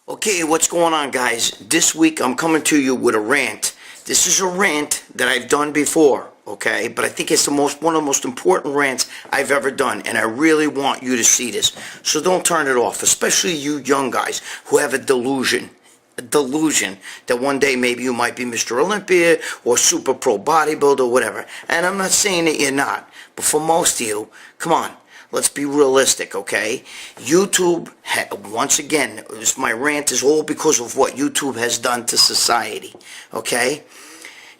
Okay, what's going on, guys? This week I'm coming to you with a rant. This is a rant that I've done before, okay? But I think it's one of the most important rants I've ever done, and I really want you to see this. So don't turn it off, especially you young guys who have a delusion that one day maybe you might be Mr. Olympia or super pro bodybuilder or whatever. And I'm not saying that you're not, but for most of you, come on. Let's be realistic, okay? YouTube, once again, my rant is all because of what YouTube has done to society, okay?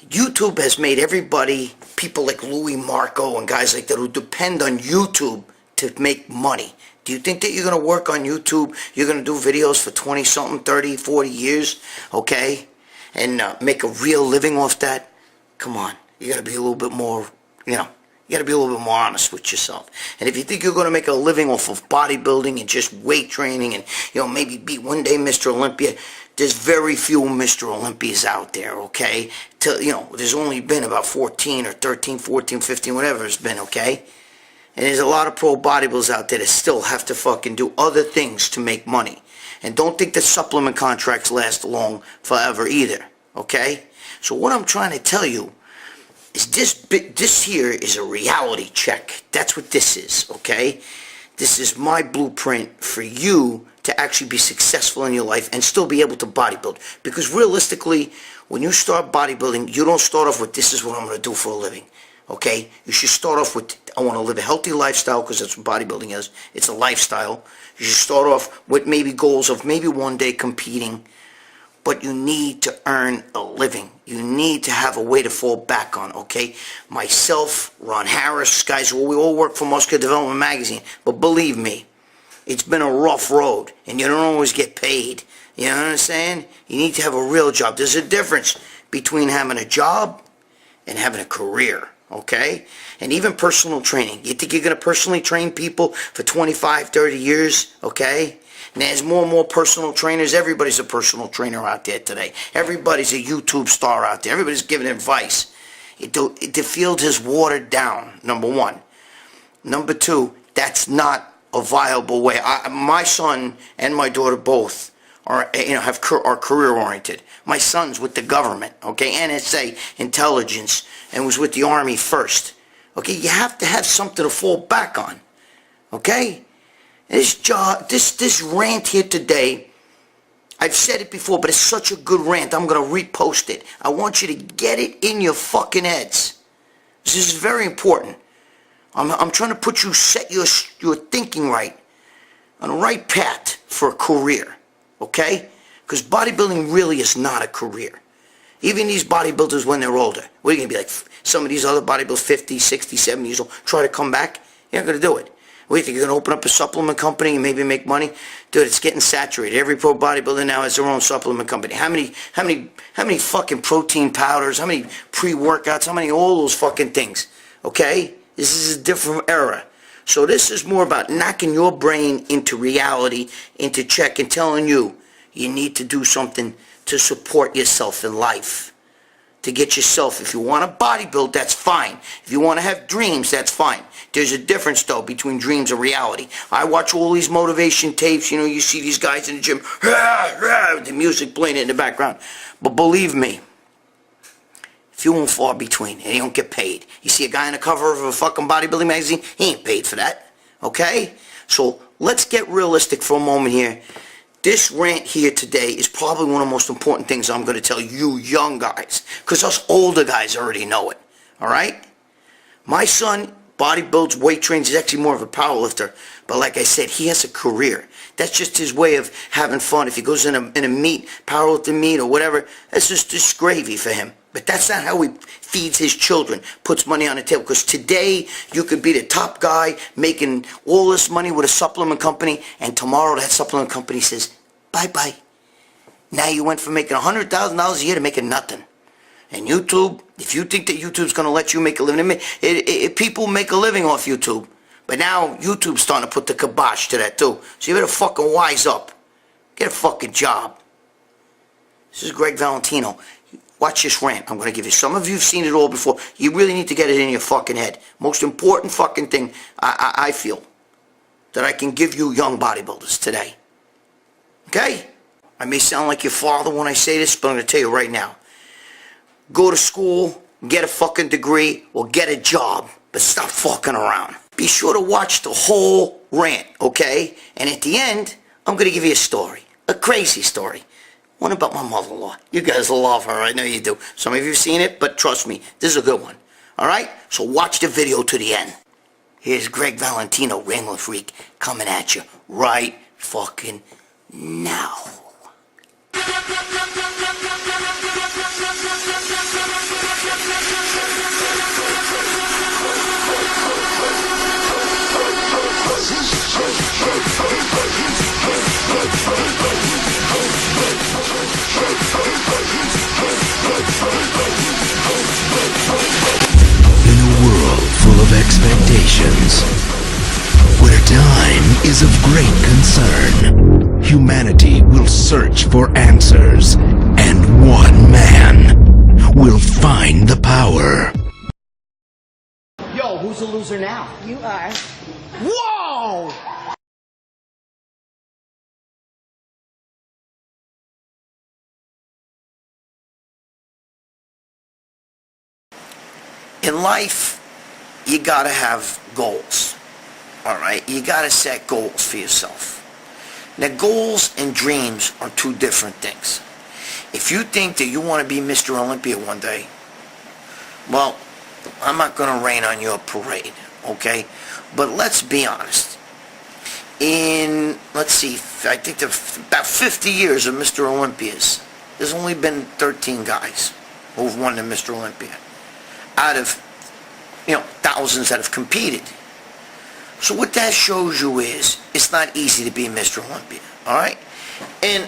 YouTube has made everybody, people like Louis Marco and guys like that who depend on YouTube to make money. Do you think that you're going to work on YouTube, you're going to do videos for 20-something, 30, 40 years, okay? And make a real living off that? Come on, you got to be a little bit more, you got to be a little bit more honest with yourself. And if you think you're going to make a living off of bodybuilding and just weight training and, maybe be one day Mr. Olympia, there's very few Mr. Olympias out there, okay? There's only been about 14 or 13, 14, 15, whatever it's been, okay? And there's a lot of pro bodybuilders out there that still have to fucking do other things to make money. And don't think that supplement contracts last long forever either, okay? So what I'm trying to tell you is this here is a reality check. That's what this is, okay? This is my blueprint for you to actually be successful in your life and still be able to bodybuild. Because realistically, when you start bodybuilding, you don't start off with, this is what I'm going to do for a living, okay? You should start off with, I want to live a healthy lifestyle, because that's what bodybuilding is. It's a lifestyle. You should start off with maybe goals of maybe one day competing. But you need to earn a living. You need to have a way to fall back on, okay? Myself, Ron Harris, guys, we all work for Muscular Development Magazine. But believe me, it's been a rough road, and you don't always get paid. You know what I'm saying? You need to have a real job. There's a difference between having a job and having a career, okay? And even personal training. You think you're going to personally train people for 25, 30 years, okay? And there's more and more personal trainers. Everybody's a personal trainer out there today. Everybody's a YouTube star out there. Everybody's giving advice. The field has watered down, number one. Number two, that's not a viable way. My son and my daughter both are career-oriented. My son's with the government, okay, NSA, intelligence, and was with the Army first. Okay, you have to have something to fall back on, okay? This rant here today, I've said it before, but it's such a good rant, I'm going to repost it. I want you to get it in your fucking heads. This is very important. I'm trying to set your thinking right, on the right path for a career, okay? Because bodybuilding really is not a career. Even these bodybuilders when they're older, what are you going to be like? Some of these other bodybuilders, 50, 60, 70 years old, try to come back? You're not going to do it. What do you think, you're going to open up a supplement company and maybe make money? Dude, it's getting saturated. Every pro bodybuilder now has their own supplement company. How many fucking protein powders, how many pre-workouts, how many all those fucking things, okay? This is a different era. So this is more about knocking your brain into reality, into check, and telling you need to do something to support yourself in life. To get yourself, if you want to bodybuild, that's fine. If you want to have dreams, that's fine. There's a difference, though, between dreams and reality. I watch all these motivation tapes, you see these guys in the gym, with the music playing in the background. But believe me, few and far between, and they don't get paid. You see a guy on the cover of a fucking bodybuilding magazine, he ain't paid for that, okay? So let's get realistic for a moment here. This rant here today is probably one of the most important things I'm going to tell you young guys, because us older guys already know it, all right? My son bodybuilds, weight trains. He's actually more of a power lifter, but like I said, he has a career. That's just his way of having fun. If he goes in a meet, powerlifting meet or whatever, that's just gravy for him. But that's not how he feeds his children, puts money on the table. Because today, you could be the top guy making all this money with a supplement company, and tomorrow that supplement company says, bye-bye. Now you went from making $100,000 a year to making nothing. And YouTube, if you think that YouTube's going to let you make a living, people make a living off YouTube. But now YouTube's starting to put the kibosh to that too. So you better fucking wise up. Get a fucking job. This is Gregg Valentino. Watch this rant. I'm going to give you. Some of you have seen it all before. You really need to get it in your fucking head. Most important fucking thing I feel that I can give you young bodybuilders today. Okay? I may sound like your father when I say this, but I'm going to tell you right now. Go to school, get a fucking degree, or get a job, but stop fucking around. Be sure to watch the whole rant, okay? And at the end, I'm going to give you a story. A crazy story. One about my mother-in-law. You guys love her, I know you do. Some of you have seen it, but trust me, this is a good one. Alright? So watch the video to the end. Here's Gregg Valentino, Ramblin Freak, coming at you right fucking now. In a world full of expectations, where time is of great concern, humanity will search for answers, and one man will find the power. Yo, who's the loser now? You are. Whoa! In life, you gotta have goals. Alright? You gotta set goals for yourself. Now, goals and dreams are two different things. If you think that you want to be Mr. Olympia one day, well, I'm not going to rain on your parade, okay? But let's be honest. Let's see, I think about 50 years of Mr. Olympias, there's only been 13 guys who've won the Mr. Olympia out of, thousands that have competed. So what that shows you is, it's not easy to be Mr. Olympia, alright? And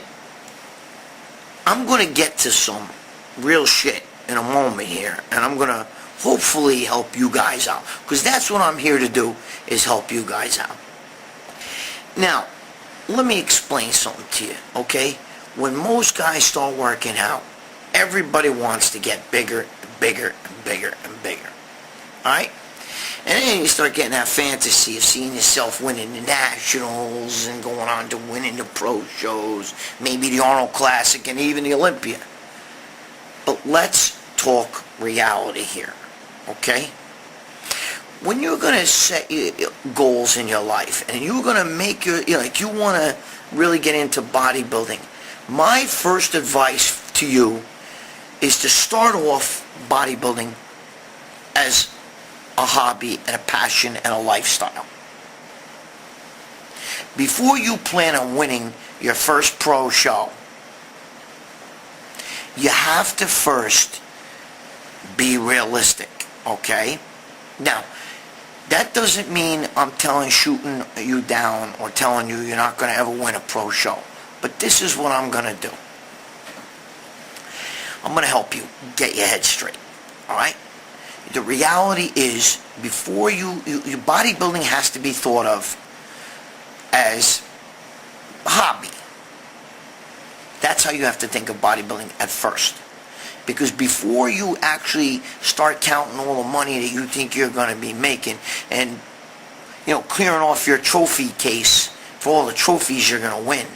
I'm going to get to some real shit in a moment here, and I'm going to hopefully help you guys out, because that's what I'm here to do, is help you guys out. Now, let me explain something to you, okay? When most guys start working out, everybody wants to get bigger and bigger and bigger and bigger, alright? And then you start getting that fantasy of seeing yourself winning the Nationals and going on to winning the pro shows, maybe the Arnold Classic and even the Olympia. But let's talk reality here, okay? When you're going to set goals in your life and you're going to make you want to really get into bodybuilding, my first advice to you is to start off bodybuilding as a hobby and a passion and a lifestyle. Before you plan on winning your first pro show, you have to first be realistic, okay? Now, that doesn't mean I'm shooting you down or telling you you're not going to ever win a pro show. But this is what I'm going to do. I'm going to help you get your head straight, all right? The reality is, before your bodybuilding has to be thought of as a hobby. That's how you have to think of bodybuilding at first. Because before you actually start counting all the money that you think you're going to be making and, clearing off your trophy case for all the trophies you're going to win,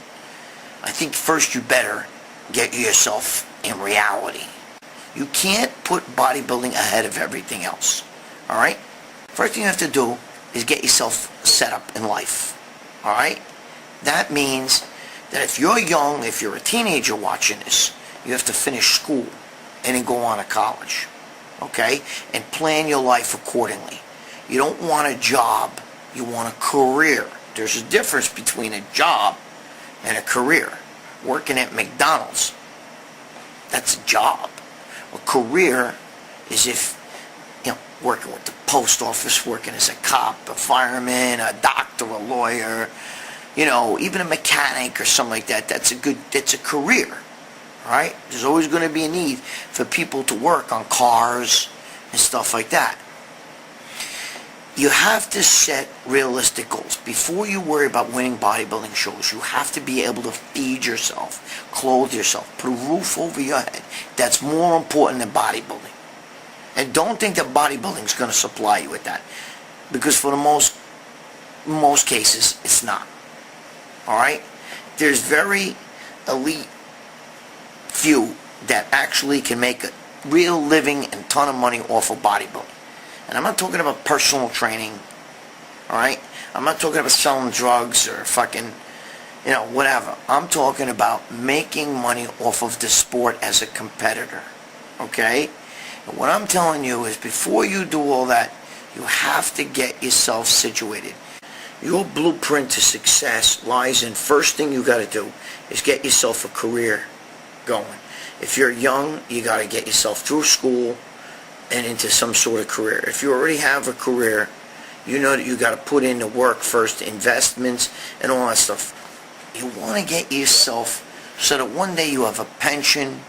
I think first you better get yourself in reality. You can't put bodybuilding ahead of everything else, all right? First thing you have to do is get yourself set up in life, all right? That means that if you're young, if you're a teenager watching this, you have to finish school and then go on to college, okay? And plan your life accordingly. You don't want a job, you want a career. There's a difference between a job and a career. Working at McDonald's, that's a job. A career is if, working with the post office, working as a cop, a fireman, a doctor, a lawyer, even a mechanic or something like that. That's a career, all right? There's always going to be a need for people to work on cars and stuff like that. You have to set realistic goals. Before you worry about winning bodybuilding shows, you have to be able to feed yourself, clothe yourself, put a roof over your head. That's more important than bodybuilding. And don't think that bodybuilding is going to supply you with that. Because for the most cases, it's not. Alright? There's very elite few that actually can make a real living and ton of money off of bodybuilding. And I'm not talking about personal training, alright? I'm not talking about selling drugs or fucking, whatever. I'm talking about making money off of the sport as a competitor, okay? And what I'm telling you is before you do all that, you have to get yourself situated. Your blueprint to success lies in first thing you got to do is get yourself a career going. If you're young, you got to get yourself through school and into some sort of career. If you already have a career, you know that you got to put in the work first, investments and all that stuff. You want to get yourself so that one day you have a pension,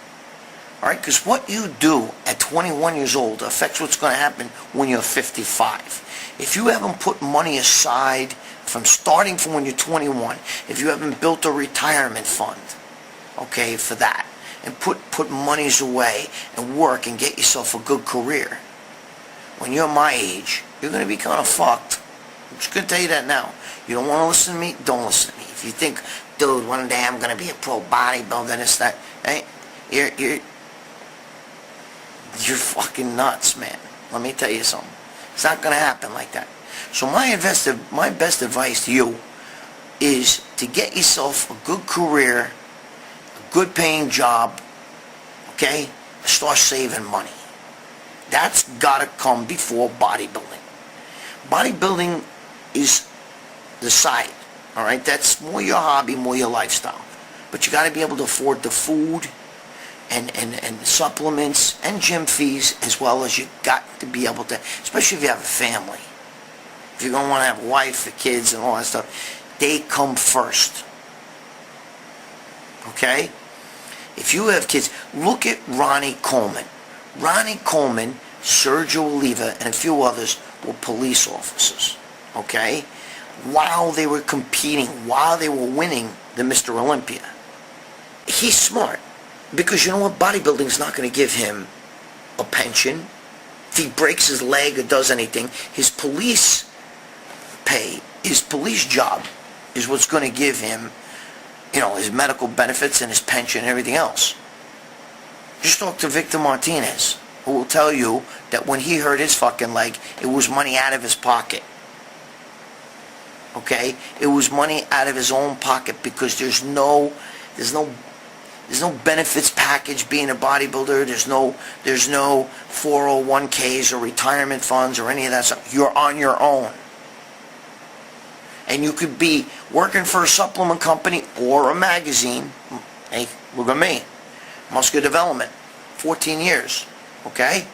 all right? Because what you do at 21 years old affects what's going to happen when you're 55. If you haven't put money aside from starting from when you're 21, if you haven't built a retirement fund, okay, for that, and put monies away and work and get yourself a good career, when you're my age, you're going to be kind of fucked. I'm just going to tell you that now. You don't want to listen to me? Don't listen to me. If you think, dude, one day I'm going to be a pro bodybuilder, this, that, hey, you're fucking nuts, man. Let me tell you something. It's not going to happen like that. So my best advice to you is to get yourself a good career, a good paying job, okay? Start saving money. That's got to come before bodybuilding. Bodybuilding is the side, all right? That's more your hobby, more your lifestyle. But you got to be able to afford the food and supplements and gym fees, as well as you got to be able to, especially if you have a family. If you're going to want to have a wife, and kids, and all that stuff, they come first. Okay? If you have kids, look at Ronnie Coleman. Ronnie Coleman, Sergio Oliva, and a few others were police officers. Okay? While they were competing, while they were winning the Mr. Olympia. He's smart. Because you know what? Bodybuilding's not going to give him a pension. If he breaks his leg or does anything, his police pay, his police job is what's going to give him, his medical benefits and his pension and everything else. Just talk to Victor Martinez, who will tell you that when he hurt his fucking leg, it was money out of his pocket. Okay? It was money out of his own pocket because there's no benefits package being a bodybuilder. There's no 401ks or retirement funds or any of that stuff. You're on your own. And you could be working for a supplement company or a magazine. Hey, look at me. Muscular Development. 14 years. Okay?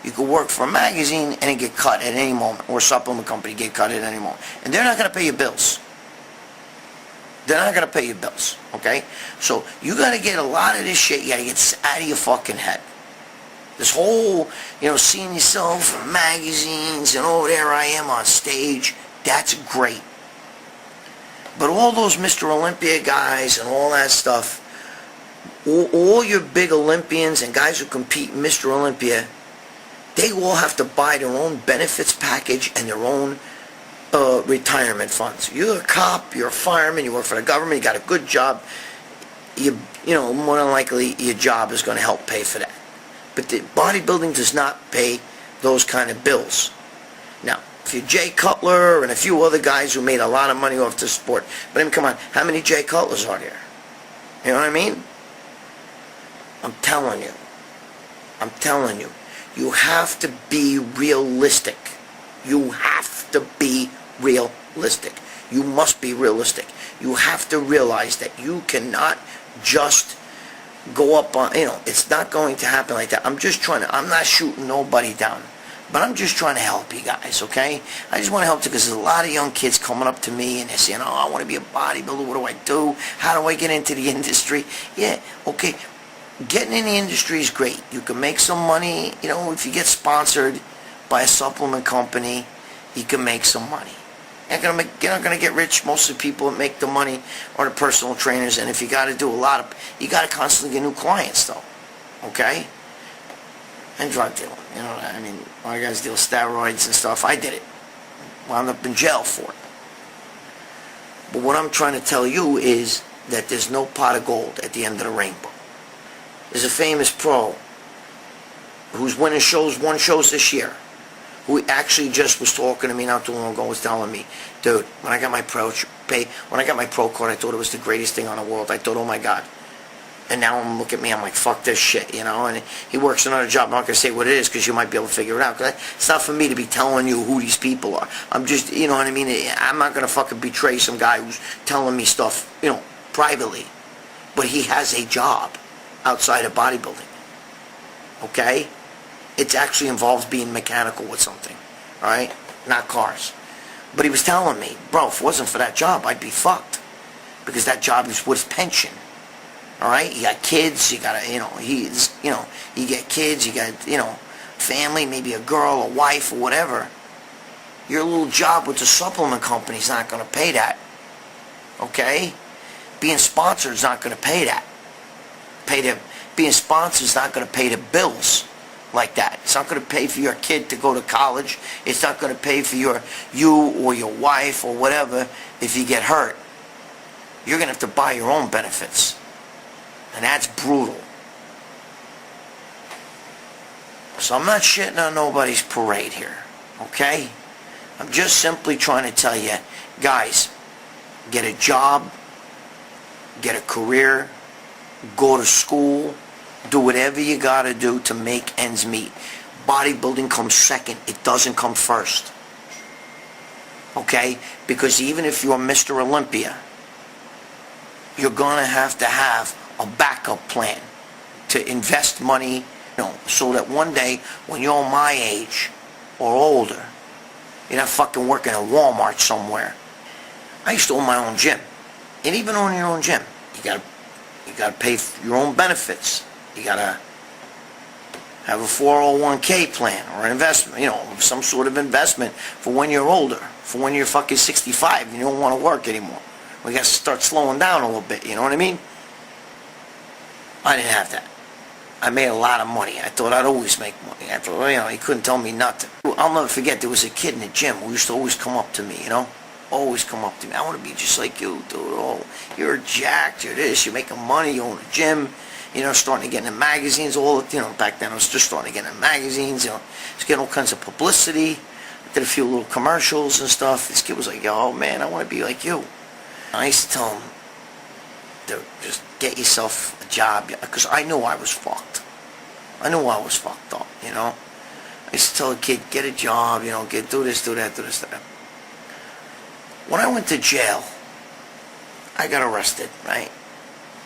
You could work for a magazine and get cut at any moment. Or a supplement company get cut at any moment. And they're not going to pay your bills. They're not going to pay your bills, okay? So you got to get a lot of this shit, you got to get out of your fucking head. This whole, seeing yourself in magazines and, oh, there I am on stage, that's great. But all those Mr. Olympia guys and all that stuff, all your big Olympians and guys who compete in Mr. Olympia, they all have to buy their own benefits package and their own retirement funds. You're a cop, you're a fireman, you work for the government, you got a good job, more than likely your job is going to help pay for that. But the bodybuilding does not pay those kind of bills. Now, if you're Jay Cutler and a few other guys who made a lot of money off the sport, but I mean, come on, how many Jay Cutlers are there? You know what I mean? I'm telling you, you have to be realistic. You have to be realistic. You must be realistic. You have to realize that you cannot just go up on, it's not going to happen like that. I'm not shooting nobody down, but I'm just trying to help you guys, okay? I just want to help you because there's a lot of young kids coming up to me and they're saying, oh, I want to be a bodybuilder. What do I do? How do I get into the industry? Yeah, okay. Getting in the industry is great. You can make some money, if you get sponsored by a supplement company, you can make some money. You're not going to get rich. Most of the people that make the money are the personal trainers, and if you got to do you got to constantly get new clients, though, okay? And drug dealing, a lot of guys deal steroids and stuff. I did it. Wound up in jail for it. But what I'm trying to tell you is that there's no pot of gold at the end of the rainbow. There's a famous pro who's winning shows, won shows this year, who actually just was talking to me not too long ago, was telling me, dude, when I got my pro card, I thought it was the greatest thing on the world. I thought, oh my God. And now I'm looking at me, I'm like, fuck this shit, you know? And he works another job. I'm not going to say what it is because you might be able to figure it out. Because it's not for me to be telling you who these people are. I'm just, you know what I mean? I'm not going to fucking betray some guy who's telling me stuff, you know, privately. But he has a job outside of bodybuilding. Okay? It actually involves being mechanical with something. All right? Not cars. But he was telling me, bro, if it wasn't for that job, I'd be fucked. Because that job is with pension. All right, you got kids, you got you get kids, you got, family, maybe a girl, a wife, or whatever. Your little job with the supplement company is not going to pay that. Okay? Being sponsored is not going to pay that. Being sponsored is not going to pay the bills like that. It's not going to pay for your kid to go to college. It's not going to pay for you or your wife or whatever if you get hurt. You're going to have to buy your own benefits. And that's brutal. So I'm not shitting on nobody's parade here, okay? I'm just simply trying to tell you, guys, get a job, get a career, go to school, do whatever you gotta do to make ends meet. Bodybuilding comes second. It doesn't come first. Okay? Because even if you're Mr. Olympia, you're gonna have a backup plan to invest money, so that one day when you're my age or older, you're not fucking working at Walmart somewhere. I used to own my own gym. And even owning your own gym, you gotta pay for your own benefits. You gotta have a 401k plan or an investment, some sort of investment for when you're older, for when you're fucking 65 and you don't want to work anymore. We gotta start slowing down a little bit, you know what I mean? I didn't have that. I made a lot of money. I thought I'd always make money. I thought, he couldn't tell me nothing. I'll never forget, there was a kid in the gym who used to always come up to me, Always come up to me. I want to be just like you, dude. Oh, you're jacked, you're this, you're making money, you own a gym, starting to get in magazines, back then I was just starting to get in magazines, just getting all kinds of publicity. I did a few little commercials and stuff. This kid was like, oh man, I want to be like you. I used to tell him, dude, just get yourself a job, because I knew I was fucked. I knew I was fucked up, I used to tell a kid, get a job, do this, do that, do this, do that. When I went to jail, I got arrested, right?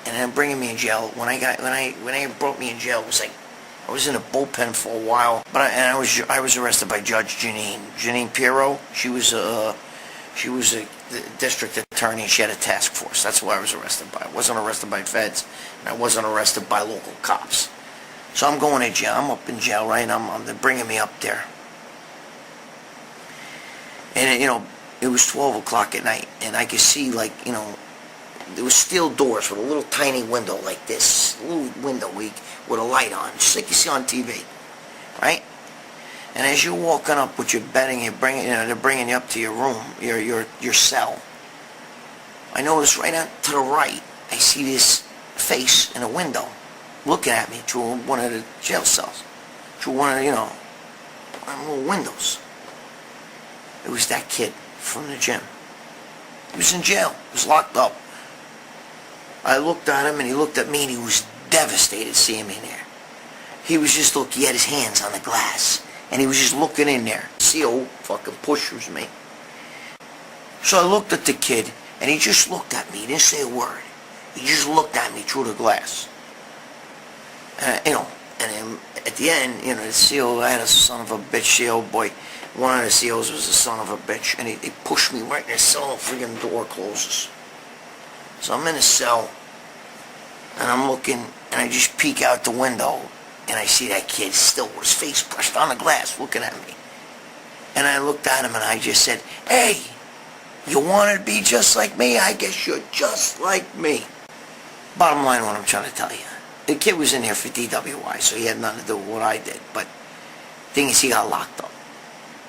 And then bringing me in jail, when they brought me in jail, it was like, I was in a bullpen for a while, I was arrested by Judge Janine Pirro. She was the district attorney, and she had a task force. That's who I was arrested by. I wasn't arrested by feds, and I wasn't arrested by local cops. So I'm going to jail. I'm up in jail, right? And they're bringing me up there. And, it was 12 o'clock at night, and I could see, there was steel doors with a little tiny window like this. A little window with a light on, just like you see on TV, right? And as you're walking up with your bedding, they're bringing you up to your room, your cell. I notice right out to the right, I see this face in a window looking at me through one of the jail cells, through one of the little windows. It was that kid from the gym. He was in jail. He was locked up. I looked at him and he looked at me and he was devastated seeing me in there. He was just looking, he had his hands on the glass and he was just looking in there. CO fucking pushes me. So I looked at the kid and he just looked at me. He didn't say a word. He just looked at me through the glass. And then at the end, the CO, I had a son of a bitch CO boy. One of the COs was a son of a bitch, and he pushed me right in the cell, and the friggin' door closes. So I'm in a cell, and I'm looking, and I just peek out the window, and I see that kid still with his face pressed on the glass, looking at me. And I looked at him, and I just said, hey, you want to be just like me? I guess you're just like me. Bottom line, what I'm trying to tell you. The kid was in here for DWI, so he had nothing to do with what I did, but the thing is, he got locked up.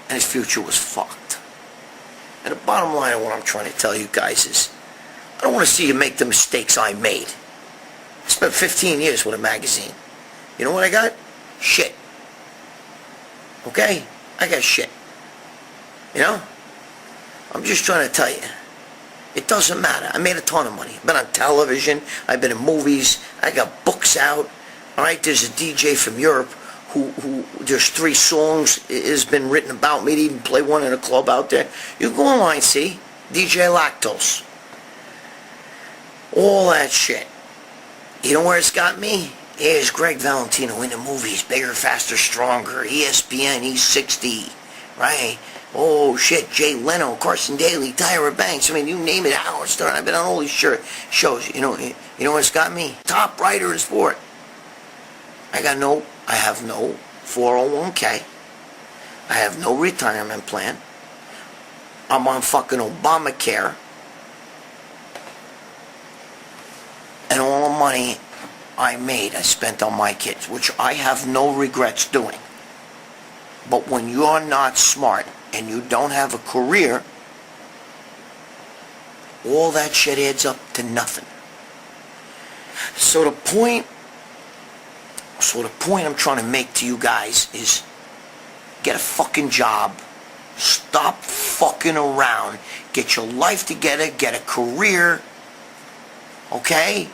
And his future was fucked. And the bottom line of what I'm trying to tell you guys is, I don't want to see you make the mistakes I made. I spent 15 years with a magazine. You know what I got? Shit. Okay? I got shit. You know? I'm just trying to tell you. It doesn't matter. I made a ton of money. I've been on television. I've been in movies. I got books out. All right? There's a DJ from Europe who there's 3 songs has been written about me to even play one in a club out there. You go online, see? DJ Lactose. All that shit. You know where it's got me? Here's Gregg Valentino in the movies. Bigger, faster, stronger. ESPN, E60. Right? Oh shit, Jay Leno, Carson Daly, Tyra Banks. I mean, you name it, Howard Stern. I've been on all these shows. You know what it's got me? Top writer in sport. I have no 401k. I have no retirement plan. I'm on fucking Obamacare. And all the money I made, I spent on my kids, which I have no regrets doing. But when you're not smart and you don't have a career, all that shit adds up to nothing. So the point I'm trying to make to you guys is get a fucking job. Stop fucking around. Get your life together. Get a career. Okay?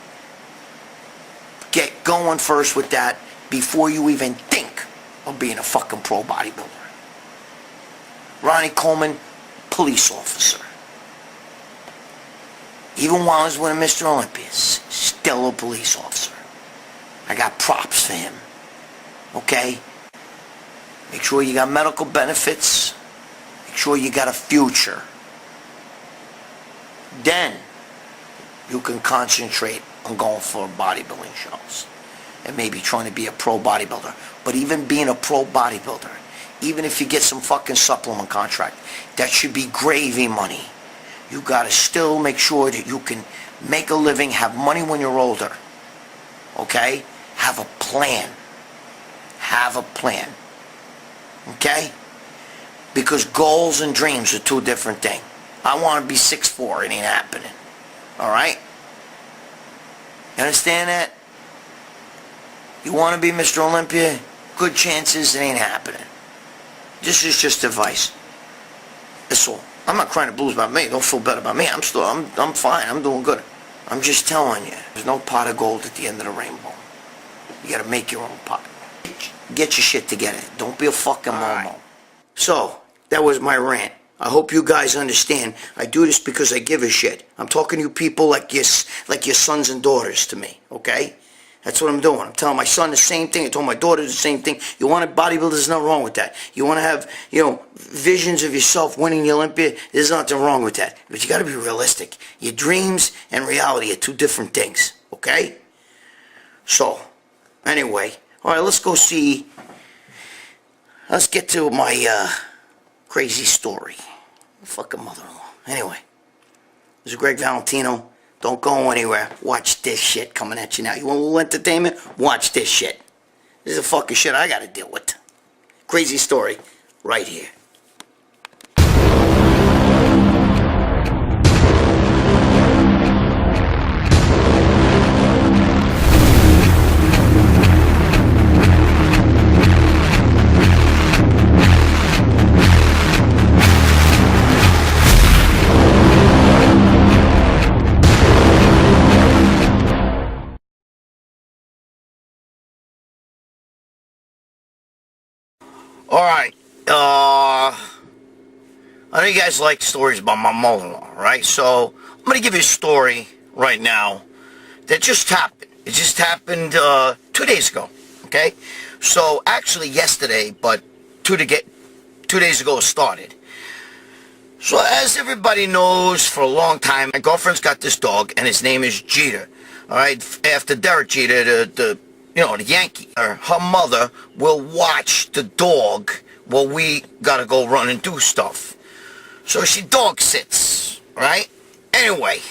Get going first with that before you even think of being a fucking pro bodybuilder. Ronnie Coleman, police officer. Even while I was winning Mr. Olympia, still a police officer. I got props for him. Okay? Make sure you got medical benefits. Make sure you got a future. Then you can concentrate on going for bodybuilding shows and maybe trying to be a pro bodybuilder. But even being a pro bodybuilder, even if you get some fucking supplement contract, that should be gravy money. You gotta still make sure that you can make a living, have money when you're older. Okay? Have a plan. Have a plan. Okay? Because goals and dreams are 2 different things. I want to be 6'4", it ain't happening. Alright? You understand that? You want to be Mr. Olympia? Good chances, it ain't happening. This is just advice. That's all. I'm not crying the blues about me. Don't feel bad about me. I'm fine. I'm doing good. I'm just telling you, there's no pot of gold at the end of the rainbow. You gotta make your own pot. Get your shit together. Don't be a fucking momo. So, that was my rant. I hope you guys understand. I do this because I give a shit. I'm talking to you people like your sons and daughters to me, okay? That's what I'm doing. I'm telling my son the same thing. I told my daughter the same thing. You want to bodybuild, there's nothing wrong with that. You want to have, visions of yourself winning the Olympia, there's nothing wrong with that. But you got to be realistic. Your dreams and reality are 2 different things, okay? So, anyway, all right, let's get to my crazy story. Fucking mother-in-law. Anyway, this is Gregg Valentino. Don't go anywhere. Watch this shit coming at you now. You want a little entertainment? Watch this shit. This is the fucking shit I gotta deal with. Crazy story. Right here. Alright, I know you guys like stories about my mother-in-law, right? So, I'm going to give you a story right now that just happened. It just happened 2 days ago, okay? So, actually yesterday, but 2 days ago it started. So, as everybody knows, for a long time, my girlfriend's got this dog, and his name is Jeter, alright? After Derek Jeter, the Yankee. Her mother will watch the dog while we gotta go run and do stuff. So she dog sits, right? Anyway,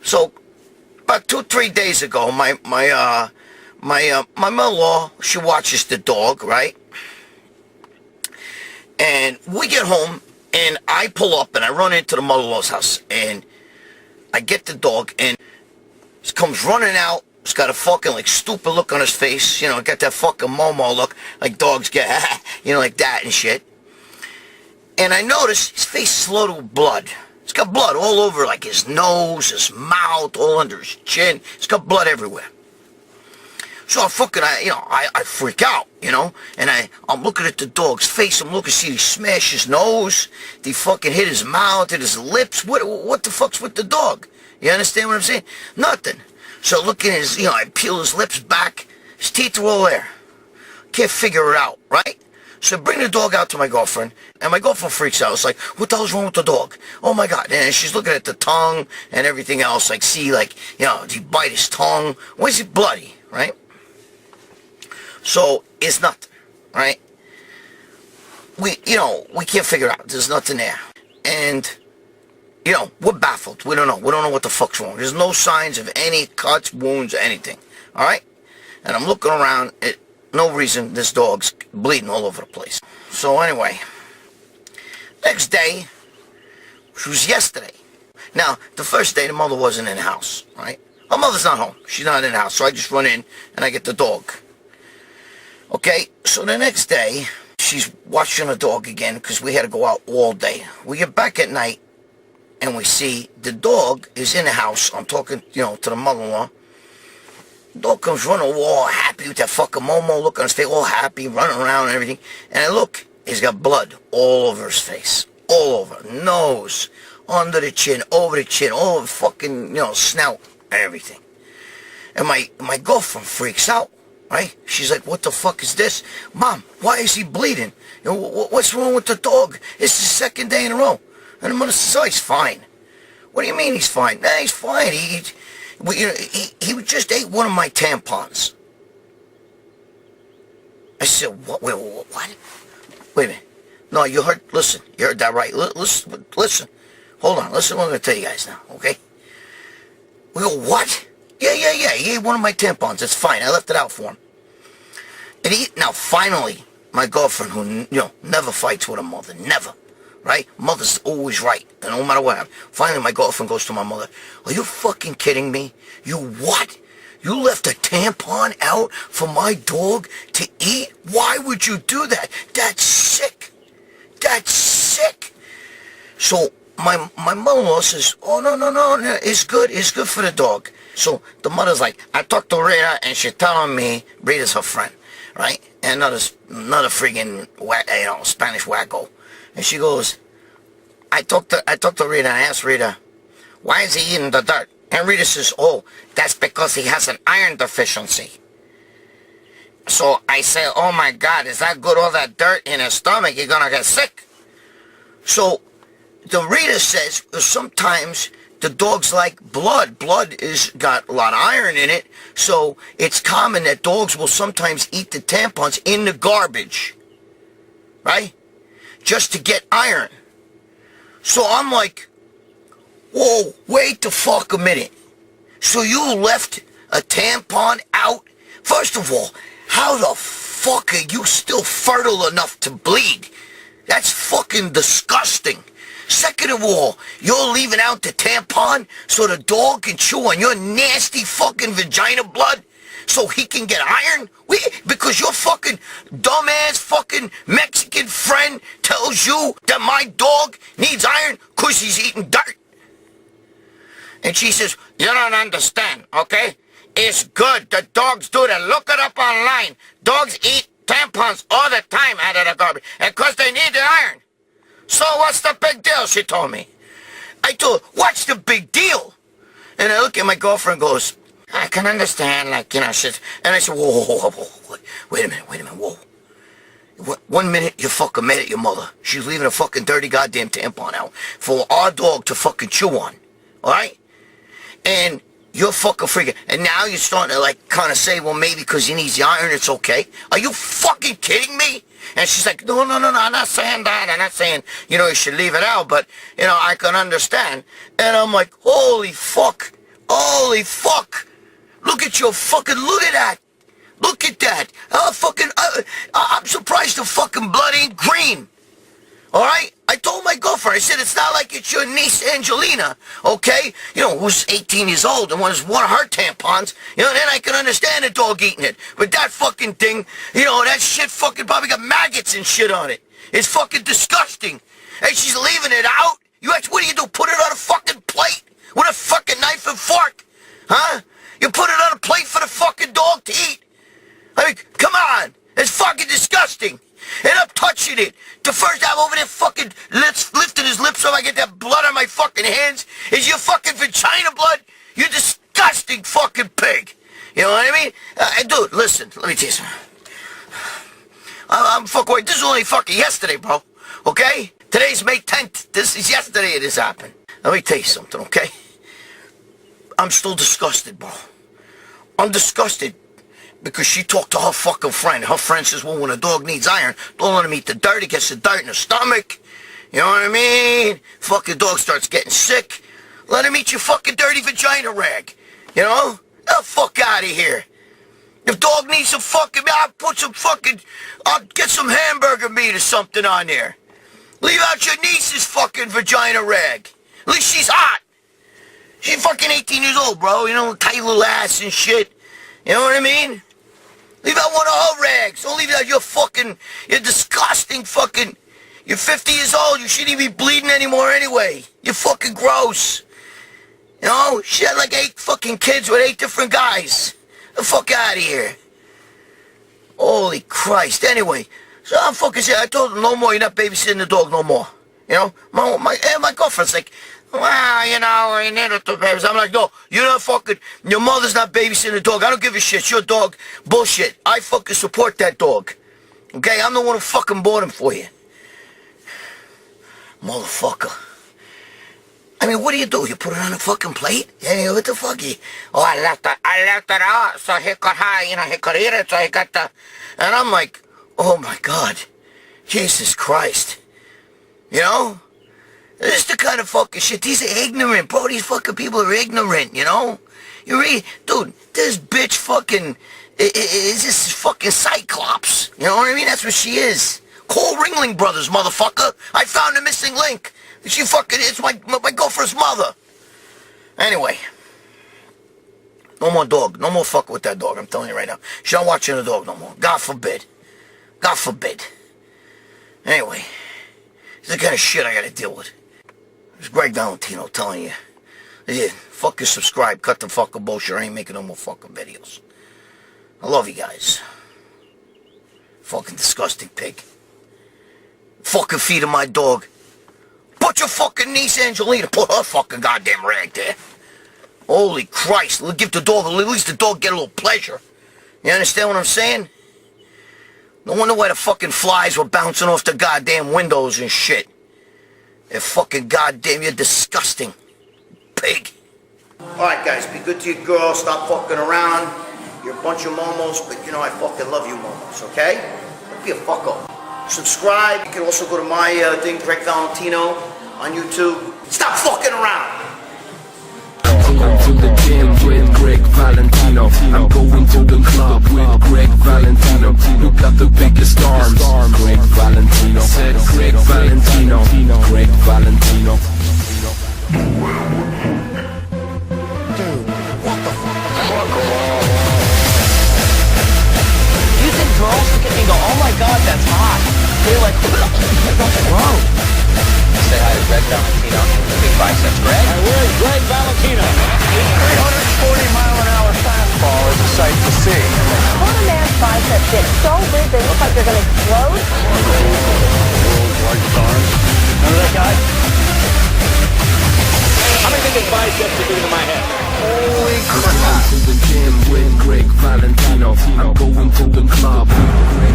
so about 2-3 days ago, my mother-in-law, she watches the dog, right? And we get home, and I pull up, and I run into the mother-in-law's house, and I get the dog, and he comes running out. He's got a fucking, like, stupid look on his face. You know, got that fucking Momo look, like dogs get, you know, like that and shit. And I notice his face is loaded with blood. He's got blood all over, like, his nose, his mouth, all under his chin. He's got blood everywhere. So I freak out, you know, and I'm looking at the dog's face. I'm looking, see, he smashed his nose. He fucking hit his mouth, hit his lips. What the fuck's with the dog? You understand what I'm saying? Nothing. So looking at his, you know, I peel his lips back. His teeth are all there. Can't figure it out, right? So I bring the dog out to my girlfriend, and my girlfriend freaks out. It's like, what the hell's wrong with the dog? Oh my God. And she's looking at the tongue and everything else. Like, see, like, you know, did he bite his tongue? Why is it bloody, right? So it's nothing, right? We can't figure out. There's nothing there. And, you know, we're baffled. We don't know. We don't know what the fuck's wrong. There's no signs of any cuts, wounds, anything. All right? And I'm looking around. No reason this dog's bleeding all over the place. So anyway, next day, which was yesterday. Now, the first day, the mother wasn't in the house, right? Her mother's not home. She's not in the house. So I just run in and I get the dog. Okay, so the next day, she's watching the dog again because we had to go out all day. We get back at night, and we see the dog is in the house. I'm talking, you know, to the mother-in-law. The dog comes running all happy with that fucking Momo look on his face, all happy, running around and everything. And I look, he's got blood all over his face. All over. Nose, under the chin, over the chin, all over fucking, you know, snout, and everything. And my girlfriend freaks out. Right? She's like, what the fuck is this? Mom, why is he bleeding? You know, what's wrong with the dog? It's the second day in a row. And the mother says, oh, he's fine. What do you mean he's fine? Nah, he's fine. He just ate one of my tampons. I said, what? Wait, what? Wait a minute. No, you heard, listen, you heard that right. Listen. Hold on, listen what I'm going to tell you guys now, okay? We go, what? Yeah, he ate one of my tampons. It's fine. I left it out for him. And now, finally, my girlfriend, who, you know, never fights with her mother. Never. Right? Mother's always right. And no matter what happens. Finally, my girlfriend goes to my mother. Are you fucking kidding me? You what? You left a tampon out for my dog to eat? Why would you do that? That's sick. That's sick. So, my mother-in-law says, oh, no, it's good for the dog. So the mother's like, I talked to Rita, and she's telling me, Rita's her friend, right? And another friggin', you know, Spanish wacko. And she goes, I talked to Rita, and I asked Rita, why is he eating the dirt? And Rita says, oh, that's because he has an iron deficiency. So I say, oh my God, is that good, all that dirt in his stomach? You're gonna get sick. So the Rita says, sometimes the dogs like blood. Blood is got a lot of iron in it, so it's common that dogs will sometimes eat the tampons in the garbage, right? Just to get iron. So I'm like, whoa, wait the fuck a minute. So you left a tampon out? First of all, how the fuck are you still fertile enough to bleed? That's fucking disgusting. Second of all, you're leaving out the tampon so the dog can chew on your nasty fucking vagina blood so he can get iron? Because your fucking dumbass fucking Mexican friend tells you that my dog needs iron because he's eating dirt. And she says, you don't understand, okay? It's good. The dogs do that. Look it up online. Dogs eat tampons all the time out of the garbage. And because they need the iron. So what's the big deal, she told me. I told her, what's the big deal? And I look at my girlfriend and goes, I can understand, like, you know, shit. And I said, whoa, wait a minute, whoa. 1 minute, you're fucking mad at your mother. She's leaving a fucking dirty goddamn tampon out for our dog to fucking chew on. Alright? And you're fucking freaking. And now you're starting to, like, kind of say, well, maybe because he needs the iron, it's okay. Are you fucking kidding me? And she's like, no, I'm not saying that. I'm not saying, you know, you should leave it out, but, you know, I can understand. And I'm like, holy fuck. Look at that. Look at that. I'm surprised the fucking blood ain't green. All right? I told my girlfriend, I said, it's not like it's your niece Angelina, okay? You know, who's 18 years old and was one of her tampons. You know, then I can understand a dog eating it. But that fucking thing, you know, that shit fucking probably got maggots and shit on it. It's fucking disgusting. And she's leaving it out? What do you do, put it on a fucking plate with a fucking knife and fork? Huh? You put it on a plate for the fucking dog to eat? I mean, come on. It's fucking disgusting. And I'm touching it. The first time over there fucking lifting his lips so I get that blood on my fucking hands. Is your fucking vagina blood? You disgusting fucking pig. You know what I mean? Dude, listen, let me tell you something. I'm fucking wait. This is only fucking yesterday, bro. Okay? Today's May 10th. This is yesterday this happened. Let me tell you something, okay? I'm still disgusted, bro. I'm disgusted. Because she talked to her fucking friend. Her friend says, well, when a dog needs iron, don't let him eat the dirt. He gets the dirt in the stomach. You know what I mean? Fucking dog starts getting sick. Let him eat your fucking dirty vagina rag. You know? The fuck out of here. If dog needs some fucking, I'll get some hamburger meat or something on there. Leave out your niece's fucking vagina rag. At least she's hot. She's fucking 18 years old, bro. You know, tight little ass and shit. You know what I mean? Leave out one of her rags. Don't leave out you're disgusting fucking, you're 50 years old. You shouldn't even be bleeding anymore anyway. You're fucking gross. You know, she had like 8 fucking kids with 8 different guys. The fuck out of here. Holy Christ. Anyway, so I'm fucking saying, I told him no more, you're not babysitting the dog no more. You know, my girlfriend's like, well, you know, you need it to babysit. I'm like, no, you're not fucking, your mother's not babysitting the dog. I don't give a shit. It's your dog. Bullshit. I fucking support that dog. Okay? I'm the one who fucking bought him for you. Motherfucker. I mean, what do? You put it on a fucking plate? Yeah, what the fuck? Oh, I left it out so he could he could eat it, so he got the, and I'm like, oh my God. Jesus Christ. You know? This is the kind of fucking shit. These are ignorant, bro. These fucking people are ignorant, you know? Dude, this bitch fucking is this fucking Cyclops. You know what I mean? That's what she is. Call Ringling Brothers, motherfucker. I found the missing link. She fucking, it's my girlfriend's mother. Anyway. No more dog. No more fucking with that dog. I'm telling you right now. She's not watching the dog no more. God forbid. God forbid. Anyway. This is the kind of shit I gotta deal with. It's Gregg Valentino telling you. Yeah, fucking subscribe. Cut the fucking bullshit. I ain't making no more fucking videos. I love you guys. Fucking disgusting pig. Fucking feeding my dog. Put your fucking niece Angelina. Put her fucking goddamn rag there. Holy Christ. Give the dog, at least the dog get a little pleasure. You understand what I'm saying? No wonder why the fucking flies were bouncing off the goddamn windows and shit. They're fucking goddamn, you're disgusting. Pig. Alright guys, be good to your girl, stop fucking around. You're a bunch of momos, but you know I fucking love you momos, okay? Don't be a fucko. Subscribe, you can also go to my thing, Gregg Valentino, on YouTube. Stop fucking around! Going to the gym with Gregg Valentino. I'm going to the club with Gregg Valentino. Who got the biggest arms? Gregg Valentino. Said Gregg Valentino. Gregg Valentino. Dude, what the fuck? You think girls look at me and go, oh my God, that's hot. They're like, what's wrong? Say hi to Gregg Valentino. Big biceps, Greg. Hey, where's Gregg Valentino? 340-mile-an-hour fastball is a sight to see. When a man's biceps get so big they look like they're going to explode. World's largest arms. Remember that guy? How many think his biceps are bigger than my head? Holy I'm crap. to the gym with Gregg Valentino. I'm going to the club.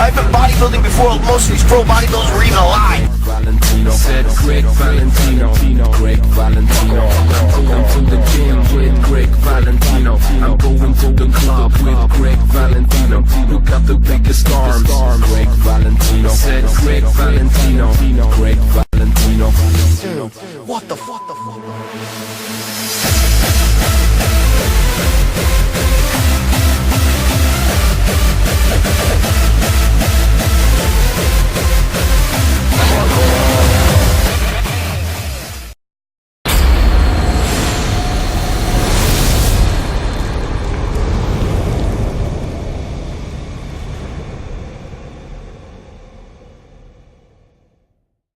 I've been bodybuilding before most of these pro bodybuilders were even alive. Valentino. Said Gregg Valentino. Gregg Valentino. I'm going to the gym with Gregg Valentino. I'm going to the club with Gregg Valentino. Who got the biggest arms? Gregg Valentino. Said Gregg Valentino. Gregg Valentino.